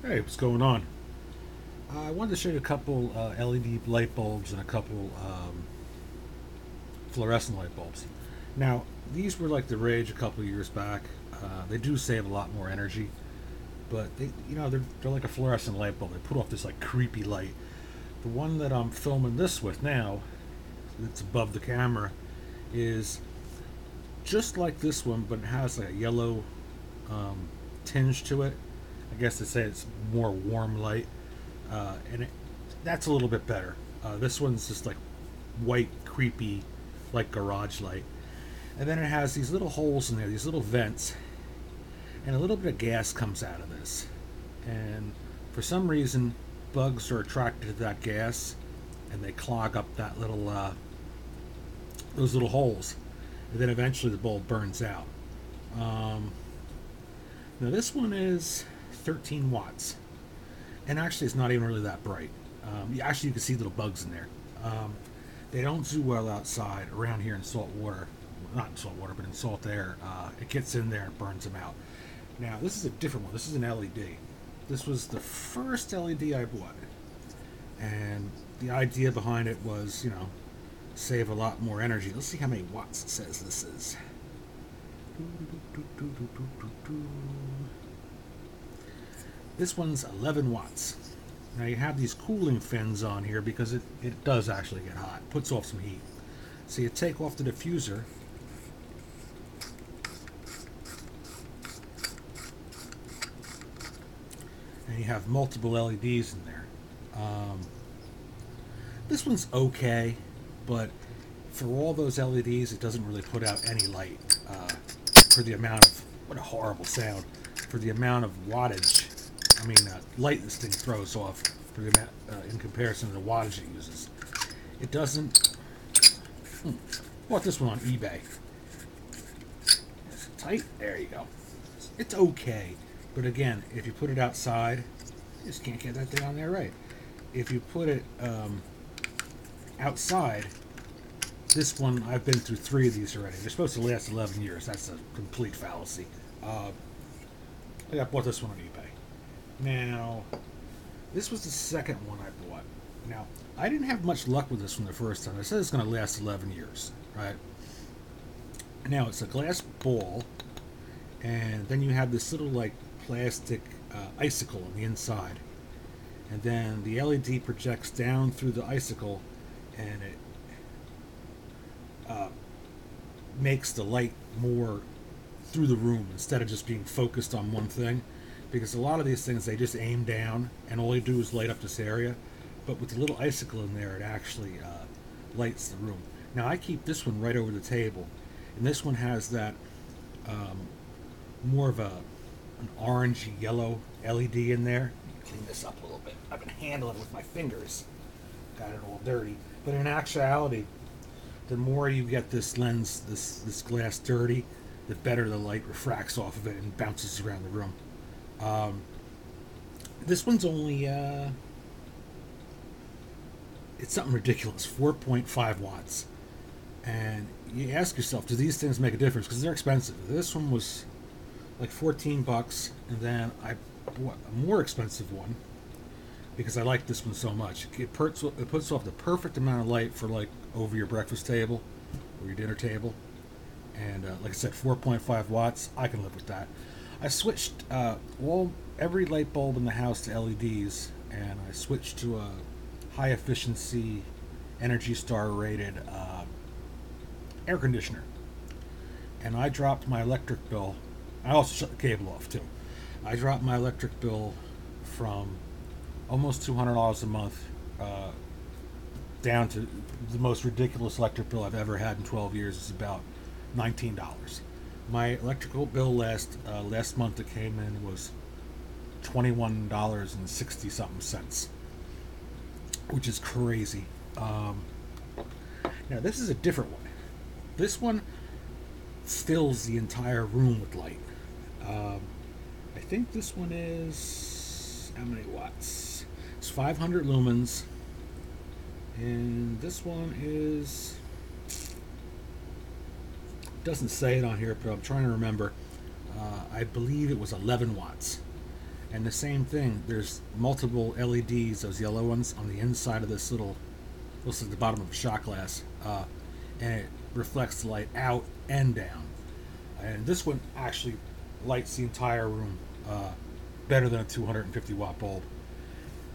Hey, what's going on? I wanted to show you a couple LED light bulbs and a couple fluorescent light bulbs. Now, these were like the rage a couple years back. They do save a lot more energy, but they're like a fluorescent light bulb. They put off this like creepy light. The one that I'm filming this with now, that's above the camera, is just like this one, but it has like a yellow um, tinge to it. I guess to say it's more warm light. That's a little bit better. This one's just like white, creepy, like garage light. And then it has these little holes in there, these little vents, and a little bit of gas comes out of this. And for some reason, bugs are attracted to that gas, and they clog up that little those little holes. And then eventually the bulb burns out. Um, Now this one is 13 watts, and actually it's not even really that bright. Actually, you can see little bugs in there. Um, they don't do well outside around here in salt water. Not in salt water, but in salt air. It gets in there and burns them out. Now, this is a different one. This is an LED. This was the first LED I bought. And the idea behind it was, save a lot more energy. Let's see how many watts it says this is. This one's 11 watts. Now you have these cooling fins on here because it does actually get hot. It puts off some heat. So you take off the diffuser, and you have multiple LEDs in there. Um, this one's okay, but for all those LEDs, it doesn't really put out any light for the amount of, what a horrible sound, for the amount of wattage, light this thing throws off for the amount, in comparison to the wattage it uses. It doesn't. Bought this one on eBay. Is it tight? There you go. It's okay, but again, if you put it outside, you just can't get that thing on there right. If you put it outside, this one, I've been through 3 of these already. They're supposed to last 11 years. That's a complete fallacy. I bought this one on eBay. Now, this was the second one I bought. Now, I didn't have much luck with this one the first time. I said it's going to last 11 years, right? Now, it's a glass ball, and then you have this little, like, plastic icicle on the inside. And then the LED projects down through the icicle, and it makes the light more through the room instead of just being focused on one thing. Because a lot of these things, they just aim down, and all you do is light up this area. But with the little icicle in there, it actually lights the room. Now, I keep this one right over the table, and this one has that more of an orangey yellow LED in there. Let me clean this up a little bit. I've been handling it with my fingers. Got it all dirty. But in actuality, the more you get this lens, this glass dirty, the better the light refracts off of it and bounces around the room. This one's only it's something ridiculous, 4.5 watts. And you ask yourself, do these things make a difference? Because they're expensive. This one was like 14 bucks, and then I bought a more expensive one because I like this one so much. It puts off the perfect amount of light for like over your breakfast table or your dinner table. And like I said, 4.5 watts, I can live with that. I switched every light bulb in the house to LEDs, and I switched to a high efficiency, Energy Star rated air conditioner. And I dropped my electric bill. I also shut the cable off too. I dropped my electric bill from almost $200 a month down to the most ridiculous electric bill I've ever had in 12 years. Is about $19. My electrical bill last month that came in was $21.60 something cents, which is crazy. Now this is a different one. This one fills the entire room with light. I think this one is how many watts? It's 500 lumens, and this one is, doesn't say it on here, but I'm trying to remember. I believe it was 11 watts. And the same thing, there's multiple LEDs, those yellow ones, on the inside of this little, looks like the bottom of a shot glass, and it reflects the light out and down. And this one actually lights the entire room better than a 250 watt bulb.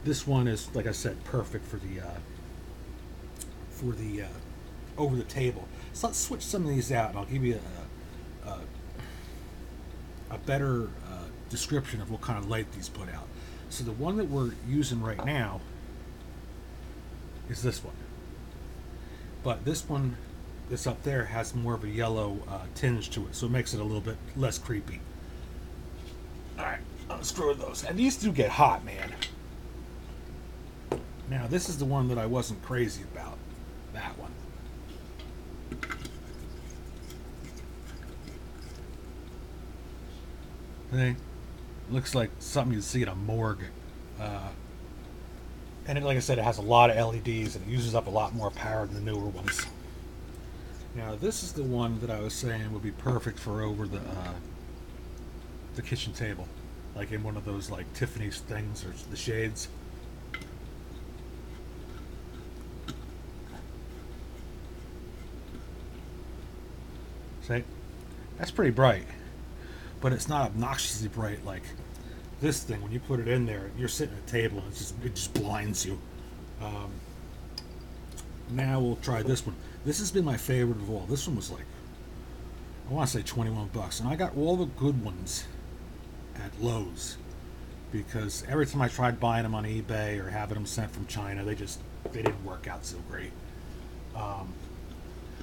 This one is, like I said, perfect for the over the table. So let's switch some of these out, and I'll give you a better description of what kind of light these put out. So the one that we're using right now is this one, but this one that's up there has more of a yellow tinge to it, so it makes it a little bit less creepy. All right, I'll screw those, and these do get hot, man. Now this is the one that I wasn't crazy about. That one. Hey, looks like something you'd see in a morgue. And it, like I said, it has a lot of LEDs and it uses up a lot more power than the newer ones. Now this is the one that I was saying would be perfect for over the kitchen table, like in one of those like Tiffany's things or the shades. See, that's pretty bright, but it's not obnoxiously bright like this thing. When you put it in there, you're sitting at a table and it just blinds you. Now we'll try this one. This has been my favorite of all. This one was like, I want to say 21 bucks, and I got all the good ones at Lowe's because every time I tried buying them on eBay or having them sent from China, they didn't work out so great.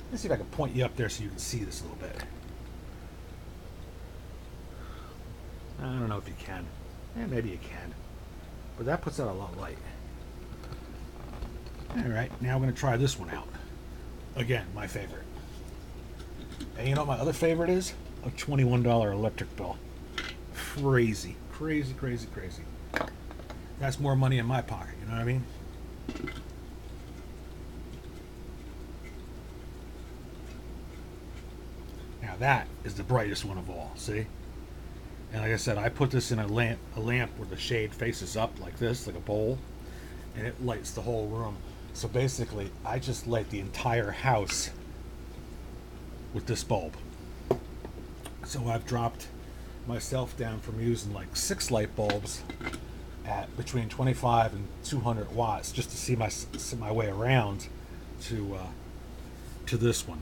Let's see if I can point you up there so you can see this a little bit. I don't know if you can. Yeah, maybe you can. But that puts out a lot of light. Alright, now we're going to try this one out. Again, my favorite. And you know what my other favorite is? A $21 electric bill. Crazy. Crazy, crazy, crazy. That's more money in my pocket, you know what I mean? Now that is the brightest one of all, see? And like I said, I put this in a lamp where the shade faces up like this, like a bowl, and it lights the whole room. So basically, I just light the entire house with this bulb. So I've dropped myself down from using like 6 light bulbs at between 25 and 200 watts just to see my way around to this one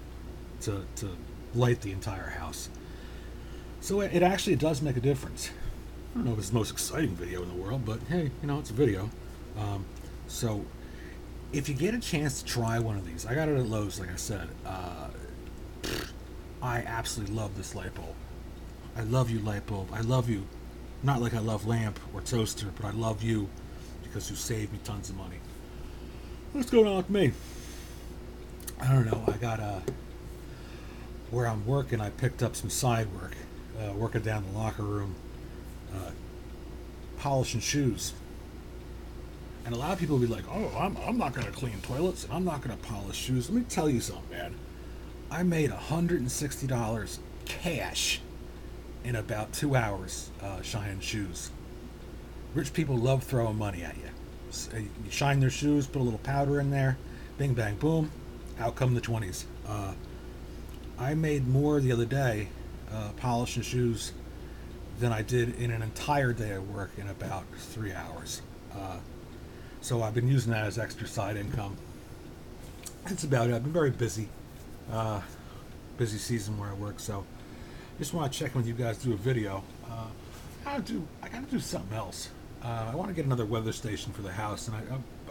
to light the entire house. So it actually does make a difference. I don't know if it's the most exciting video in the world, but hey, you know, it's a video. So if you get a chance to try one of these, I got it at Lowe's, like I said. I absolutely love this light bulb. I love you, light bulb. I love you. Not like I love lamp or toaster, but I love you because you saved me tons of money. What's going on with me? I don't know. I got where I'm working, I picked up some side work. Working down the locker room, polishing shoes. And a lot of people will be like, oh, I'm not going to clean toilets and I'm not going to polish shoes. Let me tell you something, man. I made $160 cash in about 2 hours shining shoes. Rich people love throwing money at you. So you shine their shoes, put a little powder in there, bing, bang, boom, out come the 20s. I made more the other day polishing shoes than I did in an entire day of work in about 3 hours. So I've been using that as extra side income. That's about it. I've been very busy. Busy season where I work, so just want to check in with you guys, do a video. I gotta do something else. I want to get another weather station for the house, and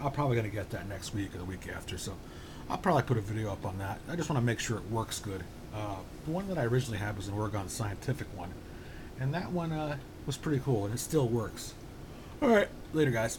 I'll probably gonna get that next week or the week after, so I'll probably put a video up on that. I just want to make sure it works good. The one that I originally had was an Oregon Scientific one, and that one was pretty cool, and it still works. Alright, later guys.